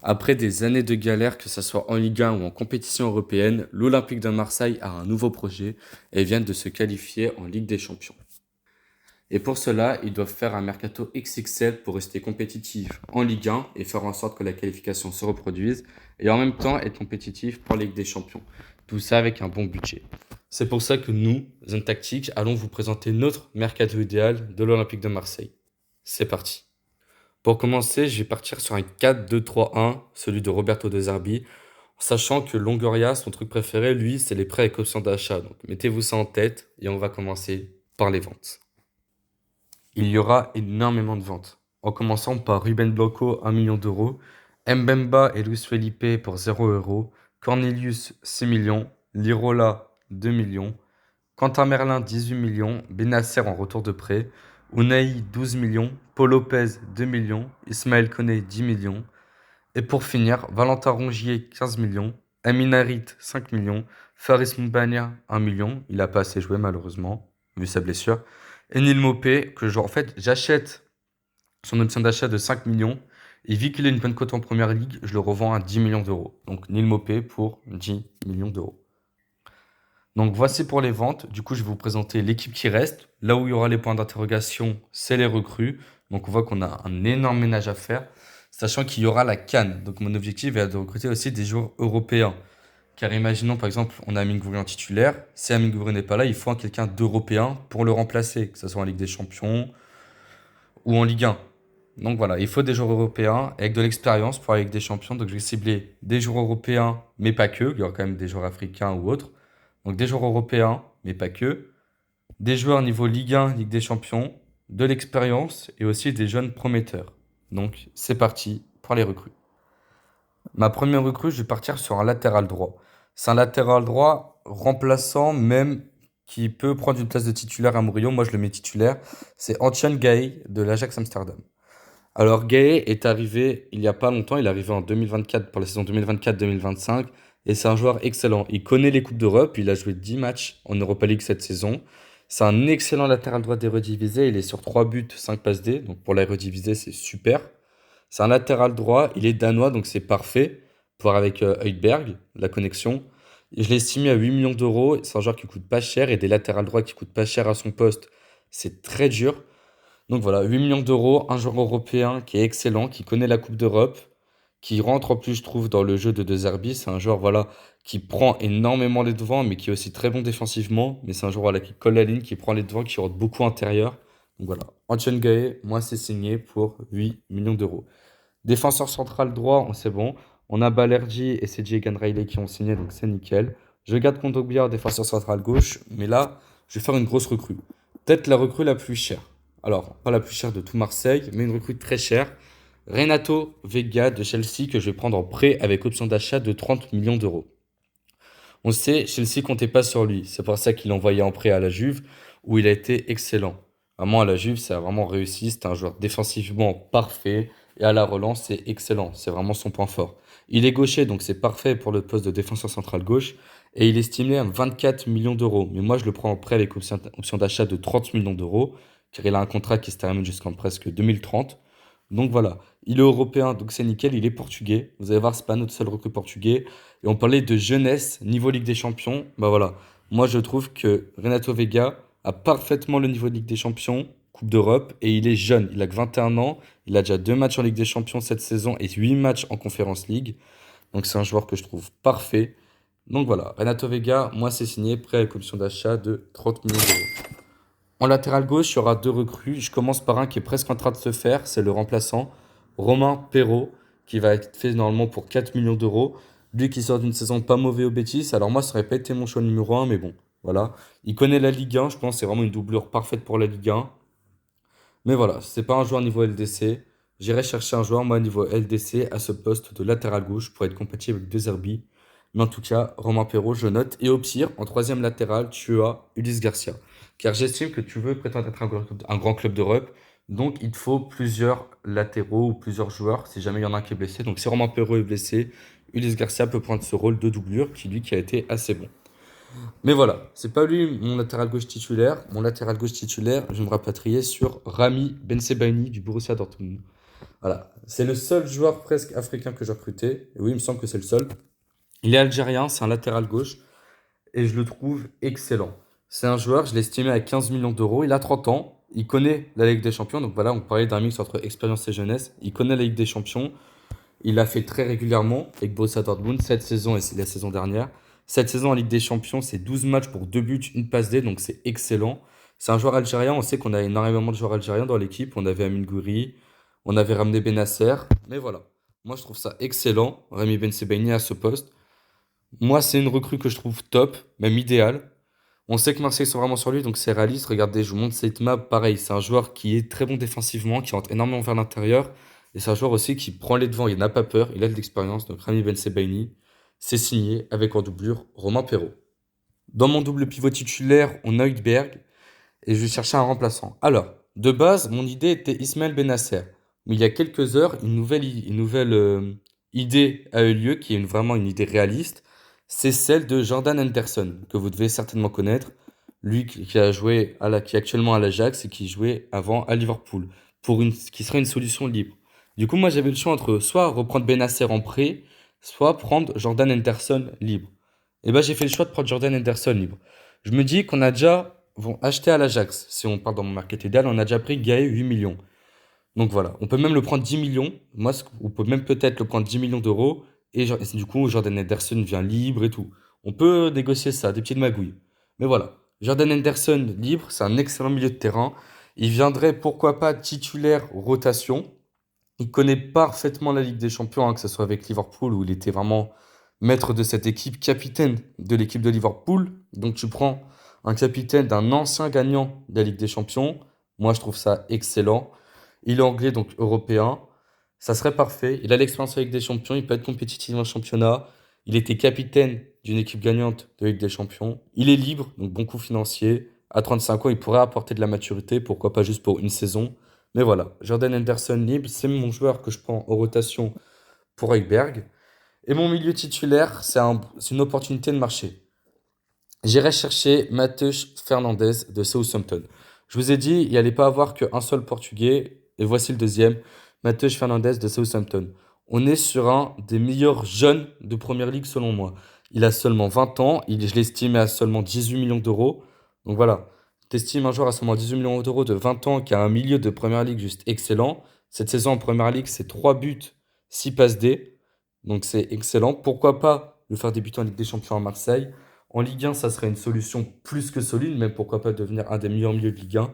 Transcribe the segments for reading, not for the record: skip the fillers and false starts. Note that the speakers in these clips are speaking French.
Après des années de galère, que ce soit en Ligue 1 ou en compétition européenne, l'Olympique de Marseille a un nouveau projet et vient de se qualifier en Ligue des Champions. Et pour cela, ils doivent faire un mercato XXL pour rester compétitifs en Ligue 1 et faire en sorte que la qualification se reproduise et en même temps être compétitifs pour la Ligue des Champions. Tout ça avec un bon budget. C'est pour ça que nous, Zone Tactique, allons vous présenter notre mercato idéal de l'Olympique de Marseille. C'est parti. Pour commencer, je vais partir sur un 4-2-3-1, celui de Roberto De Zerbi, sachant que Longoria, son truc préféré, lui, c'est les prêts avec option d'achat. Donc mettez-vous ça en tête et on va commencer par les ventes. Il y aura énormément de ventes, en commençant par Ruben Blanco, 1 million d'euros, Mbemba et Luis Felipe pour 0 euros, Cornelius, 6 millions, Lirola, 2 millions, Quentin Merlin, 18 millions, Benasser en retour de prêt, Unai, 12 millions, Paul Lopez, 2 millions, Ismaël Koné, 10 millions. Et pour finir, Valentin Rongier, 15 millions, Amin Harit, 5 millions, Faris Moumbania, 1 million. Il n'a pas assez joué malheureusement, vu sa blessure. Et Neil Maupay, en fait, j'achète son option d'achat de 5 millions. Et vu qu'il a une bonne cote en première ligue, je le revends à 10 millions d'euros. Donc Neil Maupay pour 10 millions d'euros. Donc voici pour les ventes. Du coup, je vais vous présenter l'équipe qui reste. Là où il y aura les points d'interrogation, c'est les recrues. Donc on voit qu'on a un énorme ménage à faire, sachant qu'il y aura la CAN. Donc mon objectif est de recruter aussi des joueurs européens. Car imaginons par exemple, on a Amine Gouiri en titulaire. Si Amine Gouiri n'est pas là, il faut quelqu'un d'européen pour le remplacer, que ce soit en Ligue des Champions ou en Ligue 1. Donc voilà, il faut des joueurs européens avec de l'expérience pour la Ligue des Champions. Donc je vais cibler des joueurs européens, mais pas que. Il y aura quand même des joueurs africains ou autres. Donc des joueurs européens, mais pas que. Des joueurs niveau Ligue 1, Ligue des Champions, de l'expérience et aussi des jeunes prometteurs. Donc c'est parti pour les recrues. Ma première recrue, je vais partir sur un latéral droit. C'est un latéral droit remplaçant même qui peut prendre une place de titulaire à Murillo. Moi, je le mets titulaire. C'est Antoine Gay de l'Ajax Amsterdam. Alors Gay est arrivé il n'y a pas longtemps. Il est arrivé en 2024 pour la saison 2024-2025. Et c'est un joueur excellent. Il connaît les Coupes d'Europe. Il a joué 10 matchs en Europa League cette saison. C'est un excellent latéral droit d'Eredivisie. Il est sur 3 buts, 5 passes D. Donc pour l'Eredivisie, c'est super. C'est un latéral droit. Il est danois, donc c'est parfait. Voir avec Højbjerg, la connexion. Je l'ai estimé à 8 millions d'euros. C'est un joueur qui coûte pas cher. Et des latérales droits qui coûtent pas cher à son poste, c'est très dur. Donc voilà, 8 millions d'euros. Un joueur européen qui est excellent, qui connaît la Coupe d'Europe, qui rentre en plus, je trouve, dans le jeu de Zerbi. C'est un joueur voilà, qui prend énormément les devants, mais qui est aussi très bon défensivement. Mais c'est un joueur voilà, qui colle la ligne, qui prend les devants, qui rentre beaucoup intérieur. Donc voilà, Antoine Gaë, moi c'est signé pour 8 millions d'euros. Défenseur central droit, on sait bon. On a Balerdi et CJ Riley qui ont signé, donc c'est nickel. Je garde Kondogbia, défenseur central gauche, mais là, je vais faire une grosse recrue. Peut-être la recrue la plus chère. Alors, pas la plus chère de tout Marseille, mais une recrue très chère. Renato Vega de Chelsea que je vais prendre en prêt avec option d'achat de 30 millions d'euros. On sait, Chelsea comptait pas sur lui. C'est pour ça qu'il l'a envoyé en prêt à la Juve, où il a été excellent. Vraiment, à la Juve, ça a vraiment réussi. C'est un joueur défensivement parfait. Et à la relance, c'est excellent. C'est vraiment son point fort. Il est gaucher, donc c'est parfait pour le poste de défenseur central gauche. Et il est estimé à 24 millions d'euros. Mais moi, je le prends en prêt avec option d'achat de 30 millions d'euros, car il a un contrat qui se termine jusqu'en presque 2030. Donc voilà, il est européen, donc c'est nickel, il est portugais. Vous allez voir, c'est pas notre seul recrue portugais. Et on parlait de jeunesse, niveau Ligue des Champions. Bah voilà, moi je trouve que Renato Vega a parfaitement le niveau de Ligue des Champions, Coupe d'Europe, et il est jeune. Il a que 21 ans, il a déjà 2 matchs en Ligue des Champions cette saison et 8 matchs en Conference League. Donc c'est un joueur que je trouve parfait. Donc voilà, Renato Vega, moi c'est signé, prêt avec option d'achat de 30 millions d'euros. En latéral gauche, il y aura deux recrues. Je commence par un qui est presque en train de se faire, c'est le remplaçant, Romain Perraud, qui va être fait normalement pour 4 millions d'euros. Lui qui sort d'une saison pas mauvaise au Betis. Alors moi, ça aurait pas été mon choix numéro un, mais bon, voilà. Il connaît la Ligue 1, je pense que c'est vraiment une doublure parfaite pour la Ligue 1. Mais voilà, c'est pas un joueur niveau LDC. J'irai chercher un joueur, moi, niveau LDC, à ce poste de latéral gauche pour être compatible avec deux Herbie. Mais en tout cas, Romain Perraud, je note. Et au pire, en troisième latéral, tu as Ulysse Garcia. Car j'estime que tu veux prétendre être un grand club d'Europe. Donc, il te faut plusieurs latéraux ou plusieurs joueurs si jamais il y en a un qui est blessé. Donc, si Romain Perraud est blessé, Ulysse Garcia peut prendre ce rôle de doublure qui a été assez bon. Mais voilà, c'est pas lui mon latéral gauche titulaire. Mon latéral gauche titulaire, je vais me rapatrier sur Rami Bensebaini du Borussia Dortmund. Voilà. C'est le seul joueur presque africain que j'ai recruté. Et oui, il me semble que c'est le seul. Il est algérien, c'est un latéral gauche. Et je le trouve excellent. C'est un joueur, je l'ai estimé à 15 millions d'euros. Il a 30 ans. Il connaît la Ligue des Champions. Donc voilà, on parlait d'un mix entre expérience et jeunesse. Il connaît la Ligue des Champions. Il l'a fait très régulièrement avec Borussia Dortmund cette saison et c'est la saison dernière. Cette saison en Ligue des Champions, c'est 12 matchs pour 2 buts, une passe D, donc c'est excellent. C'est un joueur algérien, on sait qu'on a énormément de joueurs algériens dans l'équipe. On avait Amin Gouiri, on avait ramené Benasser, mais voilà. Moi, je trouve ça excellent, Rémi Ben Sebaini à ce poste. Moi, c'est une recrue que je trouve top, même idéale. On sait que Marseille sont vraiment sur lui, donc c'est réaliste. Regardez, je vous montre cette map. Pareil, c'est un joueur qui est très bon défensivement, qui rentre énormément vers l'intérieur. Et c'est un joueur aussi qui prend les devants, il n'a pas peur, il a de l'expérience. Donc Rami Ben Sebaini, c'est signé avec en doublure Romain Perraud. Dans mon double pivot titulaire, on a Højbjerg et je vais chercher un remplaçant. Alors, de base, mon idée était Ismaël Benasser. Mais il y a quelques heures, une nouvelle idée a eu lieu, qui est vraiment une idée réaliste. C'est celle de Jordan Henderson, que vous devez certainement connaître. Lui qui a joué qui est actuellement à l'Ajax et qui jouait avant à Liverpool, qui serait une solution libre. Du coup, moi j'avais le choix entre soit reprendre Benasser en prêt, soit prendre Jordan Henderson libre. Et ben j'ai fait le choix de prendre Jordan Henderson libre. Je me dis qu'on a déjà acheté à l'Ajax. Si on parle dans mon market idéal, on a déjà pris Gaë 8 millions. Donc voilà, on peut même le prendre 10 millions. Moi, on peut même peut-être le prendre 10 millions d'euros. Et du coup, Jordan Henderson vient libre et tout. On peut négocier ça, des petites magouilles. Mais voilà, Jordan Henderson libre, c'est un excellent milieu de terrain. Il viendrait, pourquoi pas, titulaire rotation. Il connaît parfaitement la Ligue des Champions, hein, que ce soit avec Liverpool, où il était vraiment maître de cette équipe, capitaine de l'équipe de Liverpool. Donc tu prends un capitaine d'un ancien gagnant de la Ligue des Champions. Moi, je trouve ça excellent. Il est anglais, donc européen. Ça serait parfait. Il a l'expérience avec des champions. Il peut être compétitif en championnat. Il était capitaine d'une équipe gagnante de Ligue des Champions. Il est libre, donc bon coup financier. À 35 ans, il pourrait apporter de la maturité. Pourquoi pas juste pour une saison. Mais voilà, Jordan Henderson libre, c'est mon joueur que je prends en rotation pour Højbjerg. Et mon milieu titulaire, c'est une opportunité de marché. J'irai chercher Matheus Fernandes de Southampton. Je vous ai dit, il n'y allait pas avoir qu'un seul Portugais. Et voici le deuxième, Matheus Fernandes de Southampton. On est sur un des meilleurs jeunes de Première Ligue selon moi. Il a seulement 20 ans, je l'estime à seulement 18 millions d'euros. Donc voilà, t'estimes un joueur à seulement 18 millions d'euros de 20 ans qui a un milieu de Première Ligue juste excellent. Cette saison en Première Ligue, c'est 3 buts, 6 passes D. Donc c'est excellent. Pourquoi pas le faire débuter en Ligue des Champions à Marseille? En Ligue 1, ça serait une solution plus que solide, mais pourquoi pas devenir un des meilleurs milieux de Ligue 1.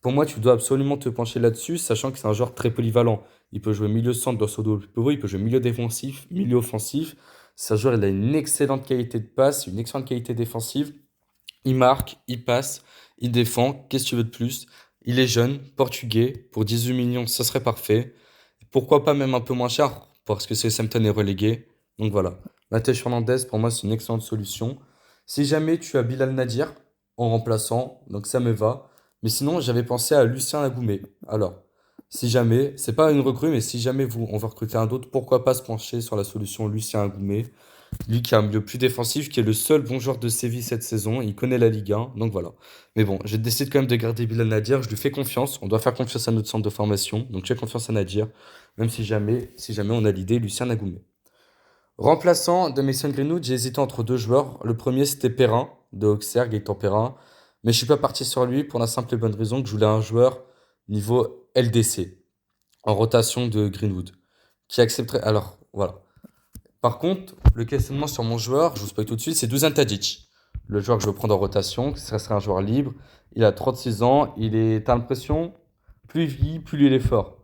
Pour moi, tu dois absolument te pencher là-dessus, sachant que c'est un joueur très polyvalent. Il peut jouer milieu centre dans son double pivot, il peut jouer milieu défensif, milieu offensif. C'est un joueur, il a une excellente qualité de passe, une excellente qualité défensive. Il marque, il passe, il défend. Qu'est-ce que tu veux de plus? Il est jeune, portugais. Pour 18 millions, ça serait parfait. Pourquoi pas même un peu moins cher? Parce que Southampton est relégué. Donc voilà. Matheus Fernandes, pour moi, c'est une excellente solution. Si jamais tu as Bilal Nadir en remplaçant, donc ça me va. Mais sinon, j'avais pensé à Lucien Agoumé. Alors, si jamais, c'est pas une recrue, mais si jamais on va recruter un d'autre, pourquoi pas se pencher sur la solution Lucien Agoumé? Lui qui a un milieu plus défensif, qui est le seul bon joueur de Séville cette saison. Il connaît la Ligue 1, donc voilà. Mais bon, j'ai décidé quand même de garder Bilal Nadir. Je lui fais confiance. On doit faire confiance à notre centre de formation. Donc j'ai confiance à Nadir. Même si jamais on a l'idée, Lucien Agoumé. Remplaçant de Mason Greenwood, j'ai hésité entre deux joueurs. Le premier, c'était Perrin, de Auxerre, Gaëtan Perrin. Mais je suis pas parti sur lui pour la simple et bonne raison que je voulais un joueur niveau LDC, en rotation de Greenwood, qui accepterait. Alors, voilà. Par contre, le questionnement sur mon joueur, je vous spoil tout de suite, c'est Dusan Tadic. Le joueur que je veux prendre en rotation, ça serait un joueur libre. Il a 36 ans, t'as l'impression, plus il vieillit, plus il est fort.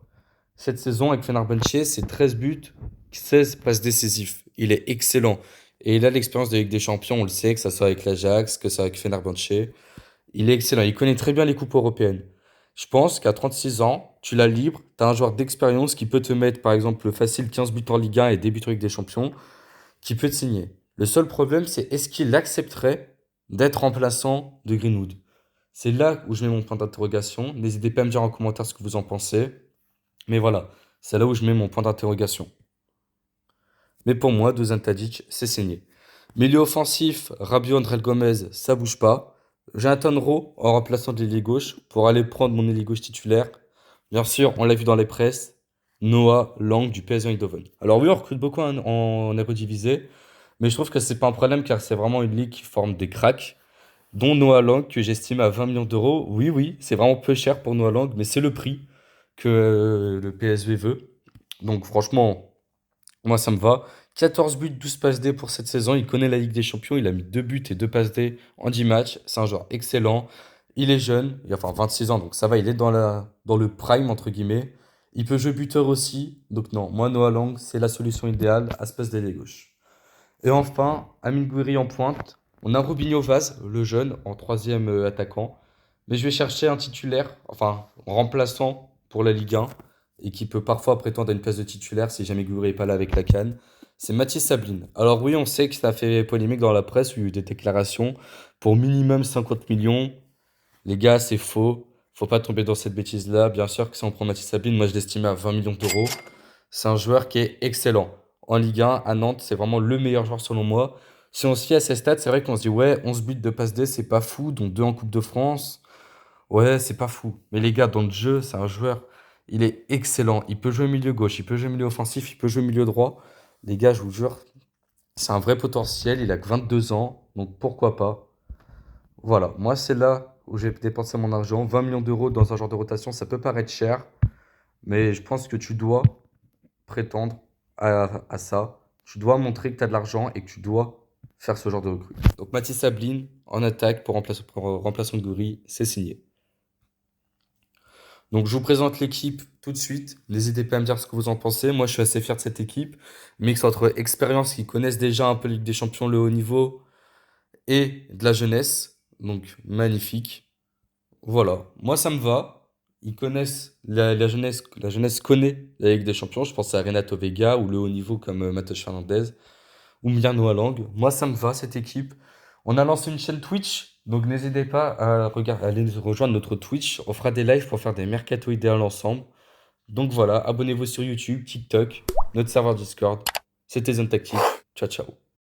Cette saison, avec Fenerbahçe, c'est 13 buts, 16 passes décisives. Il est excellent. Et il a l'expérience de Ligue des Champions, on le sait, que ça soit avec l'Ajax, que ça soit avec Fenerbahçe. Il est excellent, il connaît très bien les coupes européennes. Je pense qu'à 36 ans, tu l'as libre, tu as un joueur d'expérience qui peut te mettre, par exemple, facile 15 buts en Ligue 1 et débuter avec des champions, qui peut te signer. Le seul problème, c'est est-ce qu'il accepterait d'être remplaçant de Greenwood? C'est là où je mets mon point d'interrogation. N'hésitez pas à me dire en commentaire ce que vous en pensez. Mais voilà, c'est là où je mets mon point d'interrogation. Mais pour moi, Dusan Tadic, c'est signé. Milieu offensif, Rabiot, André Gomez, ça bouge pas. Jonathan Rowe en remplaçant de l'ailier gauche pour aller prendre mon ailier gauche titulaire. Bien sûr, on l'a vu dans les presses. Noah Lang du PSV Eindhoven. Alors oui, on recrute beaucoup en Eredivisie, mais je trouve que c'est pas un problème car c'est vraiment une ligue qui forme des cracks, dont Noah Lang que j'estime à 20 millions d'euros. Oui, oui, c'est vraiment peu cher pour Noah Lang, mais c'est le prix que le PSV veut. Donc franchement, moi ça me va. 14 buts, 12 passes D pour cette saison. Il connaît la Ligue des Champions. Il a mis 2 buts et 2 passes D en 10 matchs. C'est un joueur excellent. Il est jeune, il a enfin 26 ans, donc ça va, il est dans le prime, entre guillemets. Il peut jouer buteur aussi. Donc non, moi, Noah Lang, c'est la solution idéale à ce poste d'ailier gauche. Et enfin, Amine Gouiri en pointe. On a Robinho Vaz, le jeune, en troisième attaquant. Mais je vais chercher un titulaire, enfin, remplaçant pour la Ligue 1, et qui peut parfois prétendre à une place de titulaire si jamais Gouiri n'est pas là avec la CAN. C'est Mathis Sabline. Alors oui, on sait que ça a fait polémique dans la presse, où il y a eu des déclarations pour minimum 50 millions. Les gars, c'est faux. Faut pas tomber dans cette bêtise-là. Bien sûr que si on prend Mathis Sabine, moi je l'estimais à 20 millions d'euros. C'est un joueur qui est excellent. En Ligue 1, à Nantes, c'est vraiment le meilleur joueur selon moi. Si on se fie à ses stats, c'est vrai qu'on se dit, ouais, 11 buts de passe D, c'est pas fou, dont 2 en Coupe de France. Ouais, c'est pas fou. Mais les gars, dans le jeu, c'est un joueur, il est excellent. Il peut jouer milieu gauche, il peut jouer milieu offensif, il peut jouer milieu droit. Les gars, je vous jure, c'est un vrai potentiel. Il a que 22 ans, donc pourquoi pas. Voilà, moi c'est là où j'ai dépensé mon argent. 20 millions d'euros dans un genre de rotation, ça peut paraître cher, mais je pense que tu dois prétendre à ça. Tu dois montrer que tu as de l'argent et que tu dois faire ce genre de recrue. Donc Mathis Sabline en attaque pour remplaçant de Goury, c'est signé. Donc je vous présente l'équipe tout de suite. N'hésitez pas à me dire ce que vous en pensez. Moi je suis assez fier de cette équipe. Mix entre expérience qui connaissent déjà un peu Ligue des Champions, le haut niveau, et de la jeunesse. Donc magnifique. Voilà, moi ça me va. Ils connaissent la jeunesse connaît la Ligue des Champions. Je pense à Renato Vega ou le haut niveau comme Matheus Fernandes ou Milan Lang. Moi ça me va cette équipe. On a lancé une chaîne Twitch, donc n'hésitez pas à aller nous rejoindre notre Twitch. On fera des lives pour faire des mercato idéal ensemble. Donc voilà, abonnez-vous sur YouTube, TikTok, notre serveur Discord. C'était Zone Tactique. Ciao ciao.